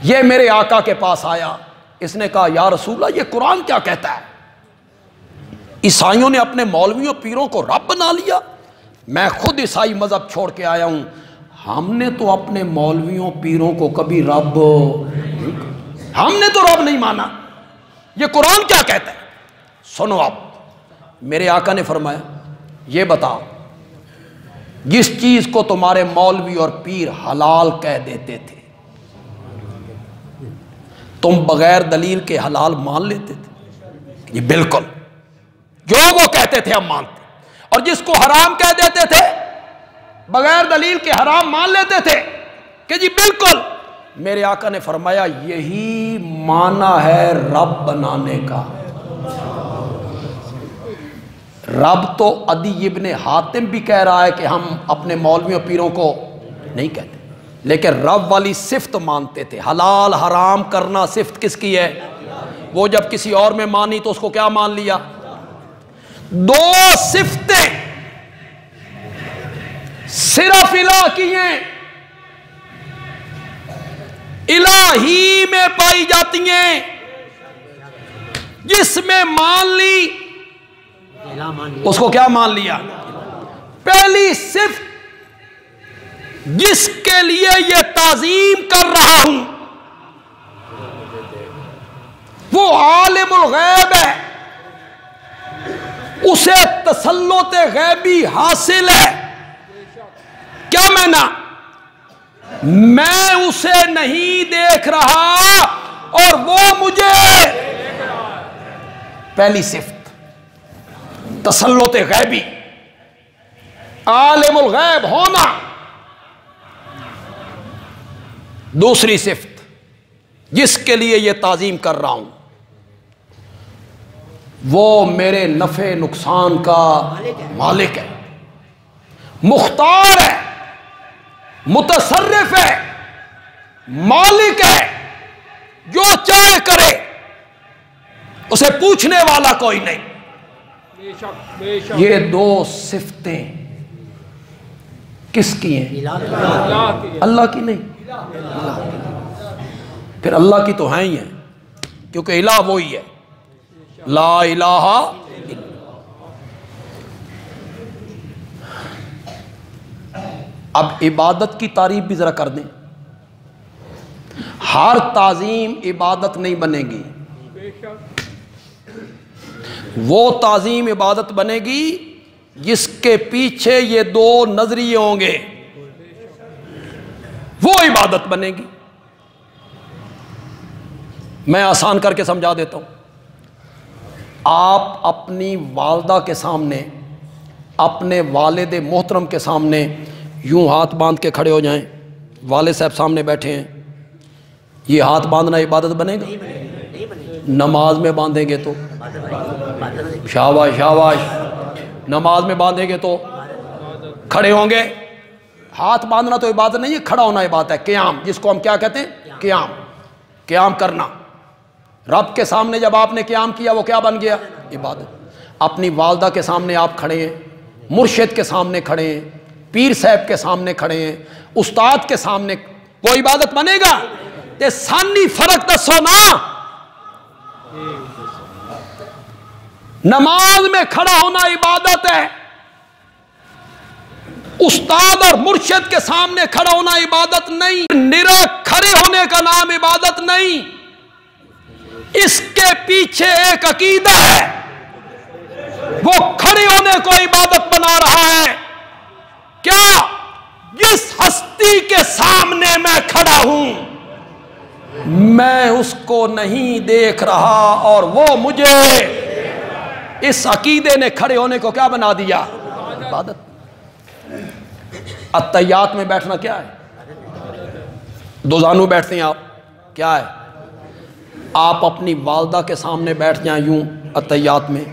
یہ میرے آقا کے پاس آیا. اس نے کہا یا رسول اللہ، یہ قرآن کیا کہتا ہے؟ عیسائیوں نے اپنے مولویوں پیروں کو رب بنا لیا. میں خود عیسائی مذہب چھوڑ کے آیا ہوں. ہم نے تو اپنے مولویوں پیروں کو کبھی رب، ہم نے تو رب نہیں مانا. یہ قرآن کیا کہتا ہے؟ سنو آپ. میرے آقا نے فرمایا یہ بتا، جس چیز کو تمہارے مولوی اور پیر حلال کہہ دیتے تھے تم بغیر دلیل کے حلال مان لیتے تھے؟ یہ بالکل جو وہ کہتے تھے ہم مانتے. اور جس کو حرام کہہ دیتے تھے بغیر دلیل کے حرام مان لیتے تھے کہ جی بالکل. میرے آقا نے فرمایا یہی معنی ہے رب بنانے کا. رب تو عدی ابن حاتم بھی کہہ رہا ہے کہ ہم اپنے مولویوں پیروں کو نہیں کہتے، لیکن رب والی صفت مانتے تھے. حلال حرام کرنا صفت کس کی ہے؟ وہ جب کسی اور میں مانی تو اس کو کیا مان لیا؟ دو صفتیں صرف الہ کی ہیں، الہ ہی میں پائی جاتی ہیں. جس میں مان لی اس کو کیا مان لیا؟ پہلی صفت جس کے لیے یہ تعظیم کر رہا ہوں وہ عالم الغیب ہے، اسے تسلط غیبی حاصل ہے. کیا میں اسے نہیں دیکھ رہا اور وہ مجھے. پہلی صفت تسلط غیبی، عالم الغیب ہونا. دوسری صفت جس کے لیے یہ تعظیم کر رہا ہوں وہ میرے نفع نقصان کا مالک ہے، مختار ہے، متصرف ہے، مالک ہے، جو چاہے کرے، اسے پوچھنے والا کوئی نہیں۔ یہ دو صفتیں کس کی ہیں؟ اللہ کی نہیں، پھر اللہ کی تو ہیں ہی ہیں، کیونکہ الہ وہی ہے، لا الہ الا۔ اب عبادت کی تعریف بھی ذرا کر دیں۔ ہر تعظیم عبادت نہیں بنے گی، وہ تعظیم عبادت بنے گی جس کے پیچھے یہ دو نظریے ہوں گے، وہ عبادت بنے گی۔ میں آسان کر کے سمجھا دیتا ہوں۔ آپ اپنی والدہ کے سامنے، اپنے والد محترم کے سامنے یوں ہاتھ باندھ کے کھڑے ہو جائیں، والد صاحب سامنے بیٹھے ہیں، یہ ہاتھ باندھنا عبادت بنے گا؟ نماز میں باندھیں گے تو شاباش شاباش، نماز میں باندھیں گے تو کھڑے ہوں گے۔ ہاتھ باندھنا تو عبادت نہیں ہے، کھڑا ہونا عبادت ہے، قیام، جس کو ہم کیا کہتے ہیں؟ قیام، قیام کرنا۔ رب کے سامنے جب آپ نے قیام کیا وہ کیا بن گیا؟ عبادت۔ اپنی والدہ کے سامنے آپ کھڑے ہیں، مرشد کے سامنے کھڑے ہیں، پیر صاحب کے سامنے کھڑے ہیں، استاد کے سامنے، وہ عبادت بنے گا؟ تے سانی فرق دسو نا۔ نماز میں کھڑا ہونا عبادت ہے، استاد اور مرشد کے سامنے کھڑا ہونا عبادت نہیں، نرا کھڑے ہونے کا نام عبادت نہیں، اس کے پیچھے ایک عقیدہ ہے، وہ کھڑے ہونے کو عبادت بنا رہا ہے۔ کیا؟ جس ہستی کے سامنے میں کھڑا ہوں میں اس کو نہیں دیکھ رہا اور وہ مجھے، اس عقیدے نے کھڑے ہونے کو کیا بنا دیا؟ عبادت۔ اتحیات میں بیٹھنا کیا ہے؟ دو زانو بیٹھتے ہیں آپ، کیا ہے؟ آپ اپنی والدہ کے سامنے بیٹھ جائیں یوں اتحیات میں،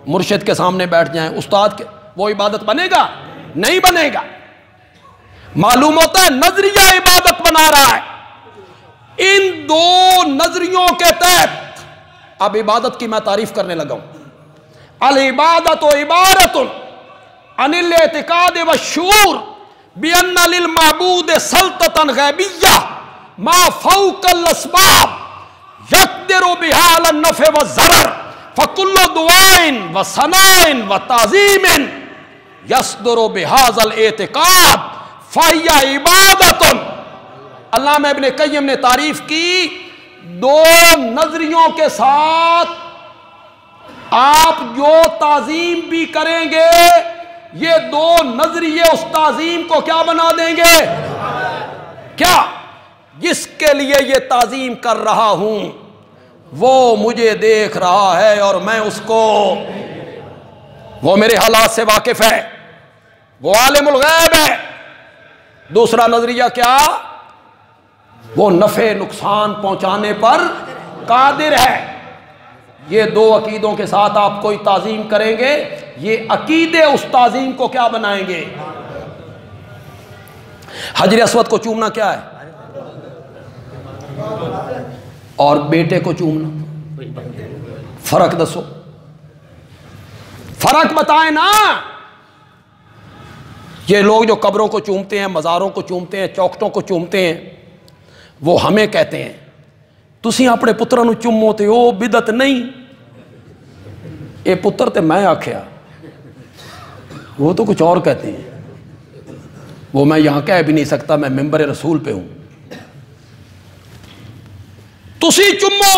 مرشد کے سامنے بیٹھ جائیں، استاد کے، وہ عبادت بنے گا؟ نہیں بنے گا۔ معلوم ہوتا ہے نظریہ عبادت بنا رہا ہے۔ ان دو نظریوں کے تحت اب عبادت کی میں تعریف کرنے لگا ہوں۔ العبادت عبارت عن الاعتقاد والشعور بأن للمعبود سلطة غیبیہ ما فوق الاسباب يقدر بها على النفع والضرر فكل دعاء وثناء وتعظیم يصدر بهذا الاعتقاد فهي عبادت۔ علامہ ابن قیم نے تعریف کی، دو نظریوں کے ساتھ آپ جو تعظیم بھی کریں گے، یہ دو نظریے اس تعظیم کو کیا بنا دیں گے؟ کیا؟ جس کے لیے یہ تعظیم کر رہا ہوں وہ مجھے دیکھ رہا ہے اور میں اس کو، وہ میرے حالات سے واقف ہے، وہ عالم الغیب ہے۔ دوسرا نظریہ کیا؟ وہ نفع نقصان پہنچانے پر قادر ہے۔ یہ دو عقیدوں کے ساتھ آپ کوئی تعظیم کریں گے، یہ عقیدے اس تعظیم کو کیا بنائیں گے؟ حجر اسود کو چومنا کیا ہے؟ اور بیٹے کو چومنا، فرق دسو، فرق بتائیں نا۔ یہ لوگ جو قبروں کو چومتے ہیں، مزاروں کو چومتے ہیں، چوکٹوں کو چومتے ہیں، وہ ہمیں کہتے ہیں تسی اپنے پتروں نو چومو تے او بدعت نہیں، اے پتر تے میں آکھیا، وہ تو کچھ اور کہتے ہیں، وہ میں یہاں کہہ بھی نہیں سکتا، میں ممبر رسول پہ ہوں۔ تسی چومو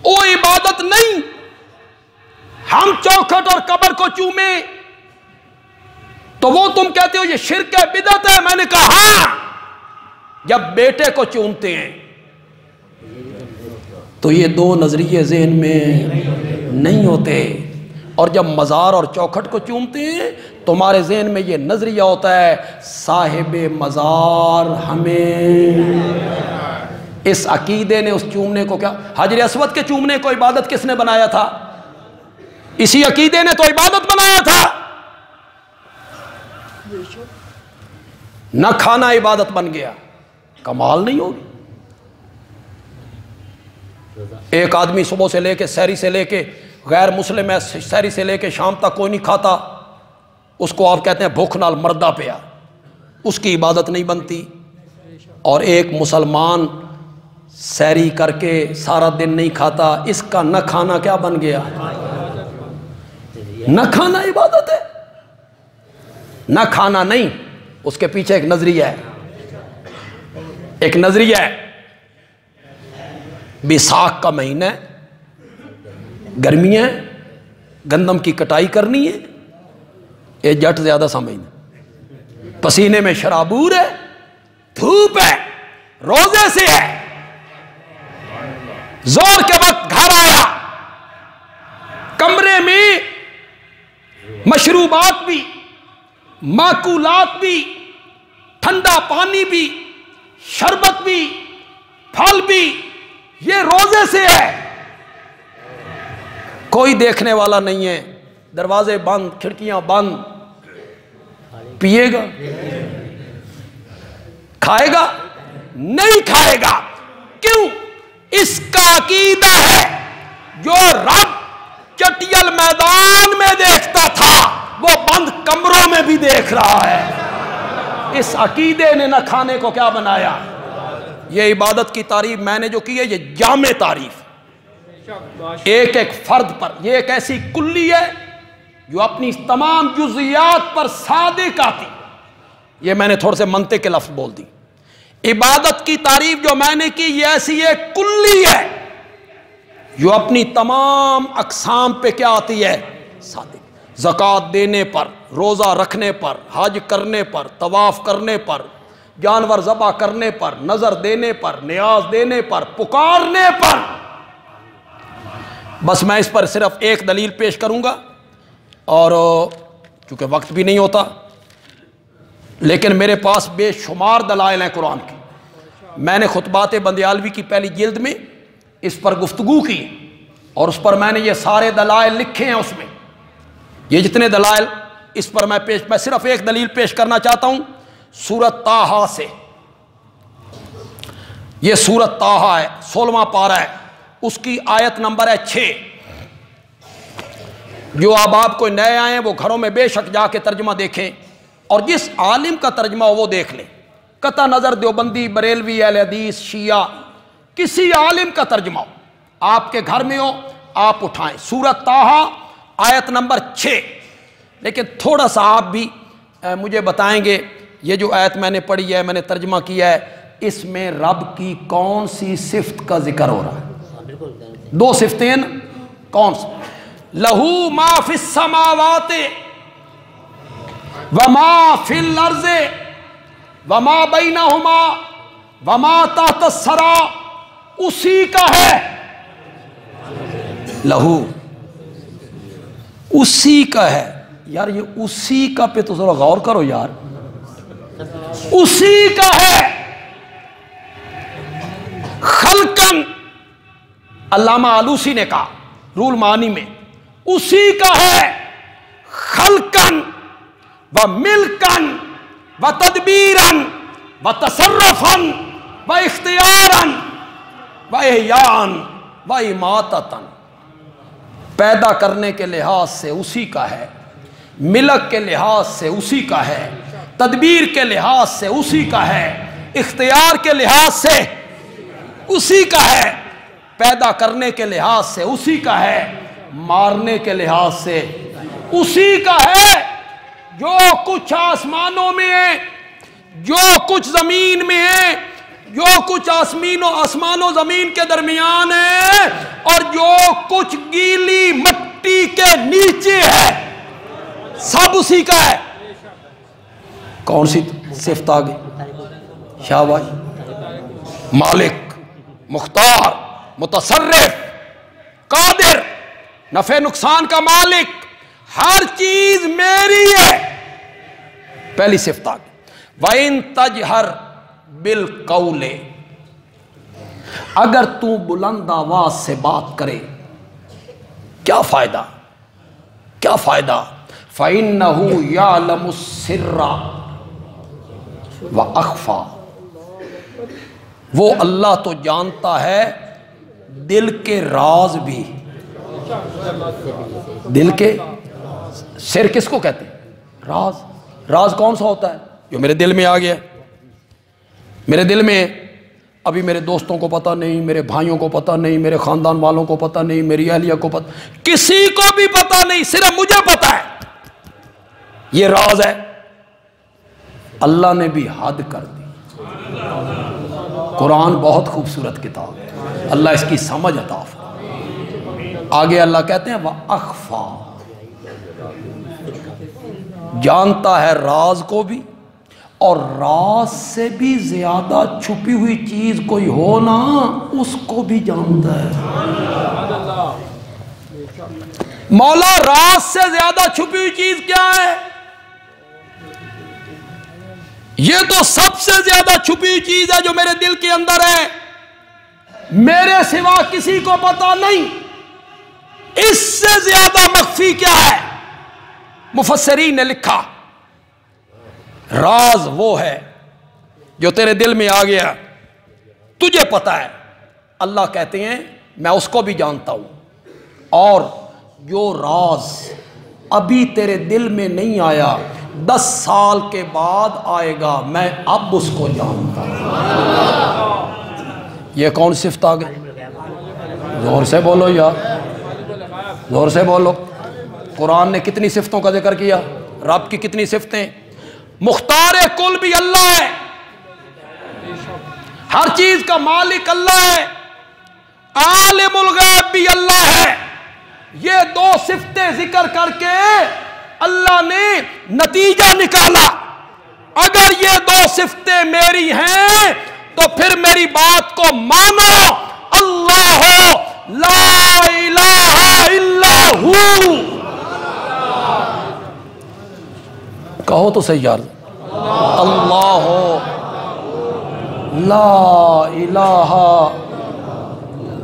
او عبادت نہیں، ہم چوکھٹ اور قبر کو چومیں تو وہ تم کہتے ہو یہ شرک ہے، بدعت ہے۔ میں نے کہا ہاں، جب بیٹے کو چومتے ہیں تو یہ دو نظریے ذہن میں نہیں ہوتے، اور جب مزار اور چوکھٹ کو چومتے ہیں تمہارے ذہن میں یہ نظریہ ہوتا ہے صاحب مزار ہمیں اس عقیدے نے اس چومنے کو کیا، حجر اسود کے چومنے کو عبادت کس نے بنایا تھا؟ اسی عقیدے نے تو عبادت بنایا تھا۔ نہ کھانا عبادت بن گیا، کمال نہیں ہوگی؟ ایک آدمی صبح سے لے کے سحری سے لے کے، غیر مسلم ہے، سحری سے لے کے شام تک کوئی نہیں کھاتا، اس کو آپ کہتے ہیں بھوک نال مردہ پیا، اس کی عبادت نہیں بنتی۔ اور ایک مسلمان سحری کر کے سارا دن نہیں کھاتا، اس کا نہ کھانا کیا بن گیا؟ نہ کھانا عبادت ہے۔ نہ کھانا نہیں، اس کے پیچھے ایک نظریہ ہے، ایک نظریہ ہے۔ بیساکھ کا مہینہ ہے، گرمیاں ہیں، گندم کی کٹائی کرنی ہے، یہ جٹ زیادہ سا مہینہ، پسینے میں شرابور ہے، دھوپ ہے، روزے سے ہے، زور کے وقت گھر آیا، کمرے میں مشروبات بھی، ماکولات بھی، ٹھنڈا پانی بھی، شربت بھی، پھل بھی، یہ روزے سے ہے، کوئی دیکھنے والا نہیں ہے، دروازے بند، کھڑکیاں بند، پیے گا؟ کھائے گا؟ نہیں کھائے گا۔ کیوں؟ اس کا عقیدہ ہے جو رب چٹیل میدان میں دیکھتا تھا وہ بند کمروں میں بھی دیکھ رہا ہے۔ اس عقیدے نے نہ کھانے کو کیا بنایا؟ یہ عبادت کی تعریف میں نے جو کی ہے یہ جامع تعریف، ایک ایک فرد پر، یہ ایک ایسی کلی ہے جو اپنی تمام جزیات پر صادق آتی۔ یہ میں نے تھوڑے سے منطق کے لفظ بول دی۔ عبادت کی تعریف جو میں نے کی یہ ایسی ایک کلی ہے جو اپنی تمام اقسام پہ کیا آتی ہے؟ صادق۔ زکوٰۃ دینے پر، روزہ رکھنے پر، حج کرنے پر، طواف کرنے پر، جانور ذبح کرنے پر، نظر دینے پر، نیاز دینے پر، پکارنے پر۔ بس میں اس پر صرف ایک دلیل پیش کروں گا، اور چونکہ وقت بھی نہیں ہوتا، لیکن میرے پاس بے شمار دلائل ہیں قرآن کی۔ میں نے خطبات بندیالوی کی پہلی جلد میں اس پر گفتگو کی، اور اس پر میں نے یہ سارے دلائل لکھے ہیں، اس میں یہ جتنے دلائل اس پر میں صرف ایک دلیل پیش کرنا چاہتا ہوں سورۃ طٰہٰ سے۔ یہ سورۃ طٰہٰ ہے، 16واں پارہ ہے، اس کی آیت نمبر ہے 6۔ جو آپ کو نئے آئے ہیں وہ گھروں میں بے شک جا کے ترجمہ دیکھیں، اور جس عالم کا ترجمہ ہو وہ دیکھ لیں، قطع نظر دیوبندی، بریلوی، اہل حدیث، شیعہ، کسی عالم کا ترجمہ ہو، آپ کے گھر میں ہو آپ اٹھائیں۔ سورۃ طٰہٰ آیت نمبر 6۔ لیکن تھوڑا سا آپ بھی مجھے بتائیں گے یہ جو آیت میں نے پڑھی ہے، میں نے ترجمہ کیا ہے، اس میں رب کی کون سی صفت کا ذکر ہو رہا ہے؟ دو صفتیں کون سی؟ لہو ما فی السماوات وما فی الارض وما بینہما وما تحت الثری، اسی کا ہے۔ لہو، اسی کا ہے۔ یار یہ اسی کا پہ تو ذرا غور کرو یار، اسی کا ہے۔ خلقن، علامہ آلوسی نے کہا رول معانی میں، اسی کا ہے خلقن و ملکن و تدبیرن و تصرفن و اختیارن و احیان و اماتتن۔ پیدا کرنے کے لحاظ سے اسی کا ہے، ملک کے لحاظ سے اسی کا ہے، تدبیر کے لحاظ سے اسی کا ہے، اختیار کے لحاظ سے اسی کا ہے، پیدا کرنے کے لحاظ سے اسی کا ہے، مارنے کے لحاظ سے اسی کا ہے۔ جو کچھ آسمانوں میں ہے، جو کچھ زمین میں ہے، جو کچھ آسمان و زمین کے درمیان ہے، اور جو کچھ گیلی مٹی کے نیچے ہے، سب اسی کا ہے۔ کون سی صفت آ گئی؟ شاہ بھائی، مالک، مختار، متصرف، قادر، نفع نقصان کا مالک، ہر چیز میری ہے، پہلی صفت آ گئی۔ وَإِن تَجْهَرْ بِالْقَوْلِ، اگر تو بلند آواز سے بات کرے کیا فائدہ، کیا فائدہ؟ فَإِنَّهُ يَعْلَمُ السِّرَّ وَأَخْفَى، وہ اللہ تو جانتا ہے دل کے راز بھی۔ دل کے سر کس کو کہتے ہیں؟ راز۔ راز کون سا ہوتا ہے؟ جو میرے دل میں آ گیا۔ میرے دل میں ابھی میرے دوستوں کو پتہ نہیں، میرے بھائیوں کو پتہ نہیں، میرے خاندان والوں کو پتہ نہیں، میری اہلیہ کو پتہ، کسی کو بھی پتہ نہیں، صرف مجھے پتہ ہے، یہ راز ہے۔ اللہ نے بھی حد کر دی۔ قرآن بہت خوبصورت کتاب ہے، اللہ اس کی سمجھ عطا فرمائے۔ آگے اللہ کہتے ہیں وَأَخْفَى، جانتا ہے راز کو بھی، اور راز سے بھی زیادہ چھپی ہوئی چیز کوئی ہو نا اس کو بھی جانتا ہے۔ مولا راز سے زیادہ چھپی ہوئی چیز کیا ہے؟ یہ تو سب سے زیادہ چھپی ہوئی چیز ہے جو میرے دل کے اندر ہے، میرے سوا کسی کو پتا نہیں۔ اس سے زیادہ مخفی کیا ہے؟ مفسرین نے لکھا راز وہ ہے جو تیرے دل میں آ گیا، تجھے پتا ہے۔ اللہ کہتے ہیں میں اس کو بھی جانتا ہوں، اور جو راز ابھی تیرے دل میں نہیں آیا 10 سال کے بعد آئے گا، میں اب اس کو جانتا ہوں۔ یہ کون صفت آ گئی؟ زور سے بولو یار، زور سے بولو۔ قرآن نے کتنی صفتوں کا ذکر کیا؟ رب کی کتنی صفتیں؟ مختار کل بھی اللہ ہے، ہر چیز کا مالک اللہ ہے، عالم الغیب بھی اللہ ہے۔ یہ دو صفتیں ذکر کر کے اللہ نے نتیجہ نکالا، اگر یہ دو صفتیں میری ہیں تو پھر میری بات کو مانو، اللہ لا الہ الا ہو۔ کہو تو صحیح یار، اللہ لا الہ۔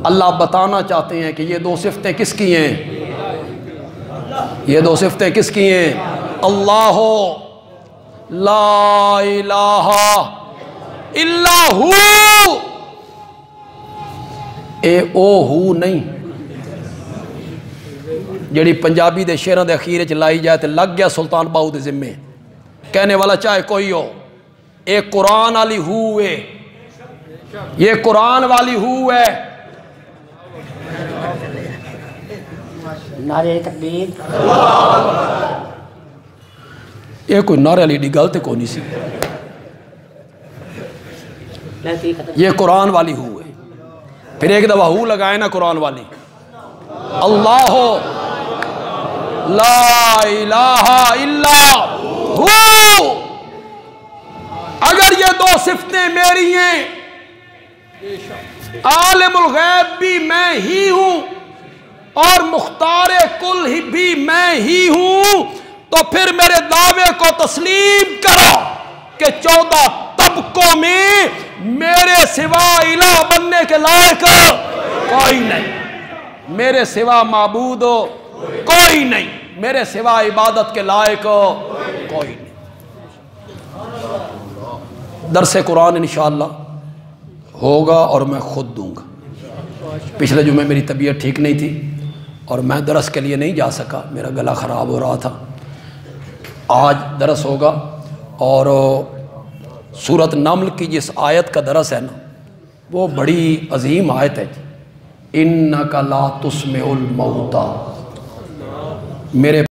اللہ بتانا چاہتے ہیں کہ یہ دو صفتیں کس کی ہیں؟ یہ دو صفتیں کس کی ہیں؟ اللہ لا الہ الا ہو۔ اے او ہو نہیں، جڑی پنجابی دے شیراں دے اخیر چ لائی جائے تے لگ گیا سلطان باہو دے ذمے، کہنے والا چاہے کوئی ہو، اے قرآن والی ہو ہے، یہ قرآن والی ہو ہے۔ نعرہ تکبیر۔ یہ کوئی نعرے والی ڈی گل تے کوئی نہیں سی، یہ قرآن والی ہو ہے۔ پھر ایک دفعہ ہو لگائے نا قرآن والی، اللہ لا الہ الا ہو۔ اگر یہ دو صفتیں میری ہیں، عالم الغیب بھی میں ہی ہوں اور مختار کل بھی میں ہی ہوں، تو پھر میرے دعوے کو تسلیم کرو کہ 14 طبقوں میں میرے سوا الہ بننے کے لائق کوئی نہیں، میرے سوا معبود کوئی نہیں، میرے سوا عبادت کے لائق کوئی نہیں۔ درس قرآن انشاءاللہ ہوگا اور میں خود دوں گا۔ پچھلے جمعے میری طبیعت ٹھیک نہیں تھی اور میں درس کے لیے نہیں جا سکا، میرا گلا خراب ہو رہا تھا۔ آج درس ہوگا، اور سورۃ نمل کی جس آیت کا درس ہے نا، وہ بڑی عظیم آیت ہے۔ اِنَّكَ لَا تُسْمِعُ الْمَوْتَى، میرے